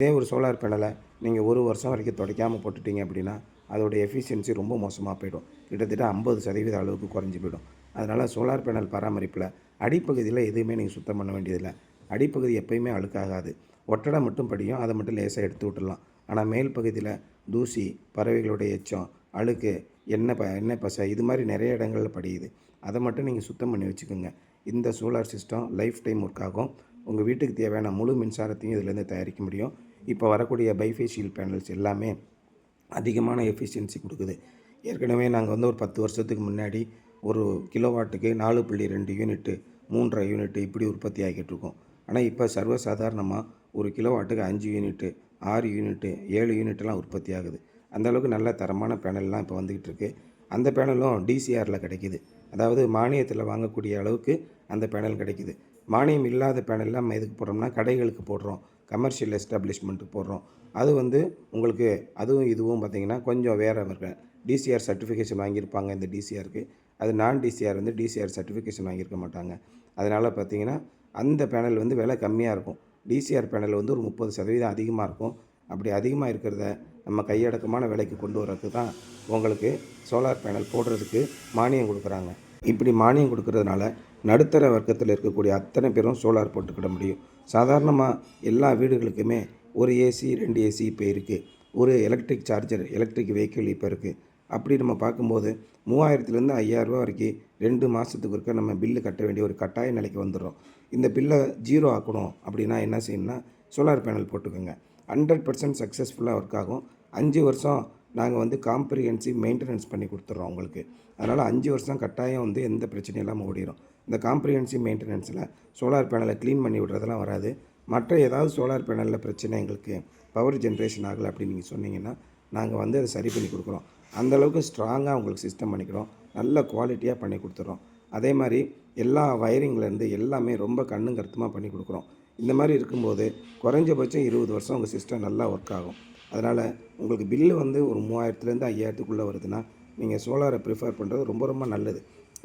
இதே ஒரு சோலார் பேனலை நீங்கள் ஒரு வருஷம் வரைக்கும் துடைக்காமல் போட்டுட்டீங்க அப்படின்னா அதோடய எஃபிஷியன்சி ரொம்ப மோசமாக போயிடும். கிட்டத்தட்ட 50% அளவுக்கு குறைஞ்சி போயிடும். அதனால் சோலார் பேனல் பராமரிப்பில் அடிப்பகுதியில் எதுவுமே நீங்கள் சுத்தம் பண்ண வேண்டியதில்லை. அடிப்பகுதி எப்பயுமே அழுக்காகாது. ஒட்டடை மட்டும் படியும், அதை மட்டும் லேசாக எடுத்து விட்டுடலாம். ஆனால் மேல் பகுதியில் தூசி, பறவைகளுடைய எச்சம், அழுக்கு, எண்ணெய் பசை இது மாதிரி நிறைய இடங்களில் படியுது. அதை மட்டும் நீங்கள் சுத்தம் பண்ணி வச்சுக்கோங்க. இந்த solar system life time work ஆகும். உங்கள் வீட்டுக்கு தேவையான முழு மின்சாரத்தையும் இதிலேருந்து தயாரிக்க முடியும். இப்போ வரக்கூடிய பைஃபேஷியல் பேனல்ஸ் எல்லாமே அதிகமான எஃபிஷியன்சி கொடுக்குது. ஏற்கனவே நாங்கள் ஒரு 10 வருஷத்துக்கு முன்னாடி ஒரு கிலோவாட்டுக்கு 4.2 யூனிட்டு 3.5 யூனிட்டு இப்படி உற்பத்தி ஆகிட்டு இருக்கோம். ஆனால் இப்போ சர்வசாதாரணமாக ஒரு கிலோவாட்டுக்கு 5 யூனிட்டு 6 யூனிட்டு 7 யூனிட்லாம் உற்பத்தி ஆகுது. அந்தளவுக்கு நல்ல தரமான பேனல்லாம் இப்போ வந்துக்கிட்டு இருக்குது. அந்த பேனலும் டிசிஆரில் கிடைக்கிது. அதாவது மானியத்தில் வாங்கக்கூடிய அளவுக்கு அந்த பேனல் கிடைக்கிது. மானியம் இல்லாத பேனல்லாம் நம்ம எதுக்கு போடுறோம்னா கடைகளுக்கு போடுறோம், கமர்ஷியல் எஸ்டாப்ளிஷ்மெண்ட்டுக்கு போடுறோம். அது உங்களுக்கு அதுவும் இதுவும் பார்த்திங்கன்னா கொஞ்சம் வேறு இருக்கு. டிசிஆர் சர்டிஃபிகேஷன் வாங்கியிருப்பாங்க. இந்த டிசிஆருக்கு அது நான் டிசிஆர் டிசிஆர் சர்டிஃபிகேஷன் வாங்கியிருக்க மாட்டாங்க. அதனால் பார்த்திங்கன்னா அந்த பேனல் விலை கம்மியாக இருக்கும். டிசிஆர் பேனல் ஒரு 30% அதிகமாக இருக்கும். அப்படி அதிகமாக இருக்கிறத நம்ம கையடக்கமான விலைக்கு கொண்டு வரதுக்கு தான் உங்களுக்கு சோலார் பேனல் போடுறதுக்கு மானியம் கொடுக்குறாங்க. இப்படி மானியம் கொடுக்கறதுனால நடுத்தர வர்க்கத்தில் இருக்கக்கூடிய அத்தனை பேரும் சோலார் போட்டுக்கிட முடியும். சாதாரணமாக எல்லா வீடுகளுக்குமே ஒரு ஏசி 2 ஏசி இப்போ இருக்குது. ஒரு எலக்ட்ரிக் சார்ஜர் எலக்ட்ரிக் வெஹிக்கிள் இப்போ இருக்குது. அப்படி நம்ம பார்க்கும்போது 3000லேருந்து 5000 வரைக்கும் 2 மாதத்துக்கு இருக்க நம்ம பில்லு கட்ட வேண்டிய ஒரு கட்டாய நிலைக்கு வந்துடும். இந்த பில்லை 0 ஆக்கணும் அப்படின்னா என்ன செய்யணும்னா சோலார் பேனல் போட்டுக்கோங்க. 100% சக்ஸஸ்ஃபுல்லாக ஒர்க் ஆகும். 5 வருஷம் நாங்கள் காம்ப்ரிஹென்சிவ் மெயின்டெனன்ஸ் பண்ணி கொடுத்துட்றோம் உங்களுக்கு. அதனால் 5 வருஷம் கட்டாயம் எந்த பிரச்சனையும் இல்லாமல் ஓடிடும். இந்த காம்ப்ரிஹென்சிவ் மெயின்டெனன்ஸில் சோலார் பேனலை க்ளீன் பண்ணி விடுறதெல்லாம் வராது. மற்ற ஏதாவது சோலார் பேனலில் பிரச்சனை எங்களுக்கு பவர் ஜென்ரேஷன் ஆகலை அப்படின்னு நீங்கள் சொன்னீங்கன்னா நாங்கள் அதை சரி பண்ணி கொடுக்குறோம். அந்தளவுக்கு ஸ்ட்ராங்காக உங்களுக்கு சிஸ்டம் பண்ணிக்கிறோம். நல்ல குவாலிட்டியாக பண்ணி கொடுத்துட்றோம். அதே மாதிரி எல்லா வயரிங்லேருந்து எல்லாமே ரொம்ப கண்ணும் கருத்துமாக பண்ணி கொடுக்குறோம். இந்த மாதிரி இருக்கும்போது குறைஞ்சபட்சம் 20 வருஷம் உங்கள் சிஸ்டம் நல்லா ஒர்க் ஆகும். அதனால் உங்களுக்கு பில்லு ஒரு 3000லேருந்து 5000க்குள்ளே வருதுன்னா நீங்கள் சோலாரை ப்ரிஃபர் பண்ணுறது ரொம்ப ரொம்ப நல்லது.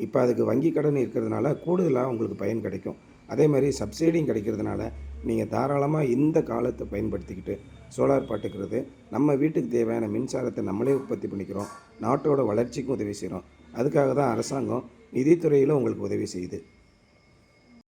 இப்போ அதுக்கு வங்கி கடன் இருக்கிறதுனால கூடுதலாக உங்களுக்கு பயன் கிடைக்கும். அதே மாதிரி சப்சிடியும் கிடைக்கிறதுனால நீங்கள் தாராளமாக இந்த காலத்தை பயன்படுத்திக்கிட்டு சோலார் பாட்டுக்கிறது நம்ம வீட்டுக்கு தேவையான மின்சாரத்தை நம்மளே உற்பத்தி பண்ணிக்கிறோம். நாட்டோட வளர்ச்சிக்கும் உதவி செய்கிறோம். அதுக்காக தான் அரசாங்கம் நிதித்துறையில் உங்களுக்கு உதவி செய்யுது.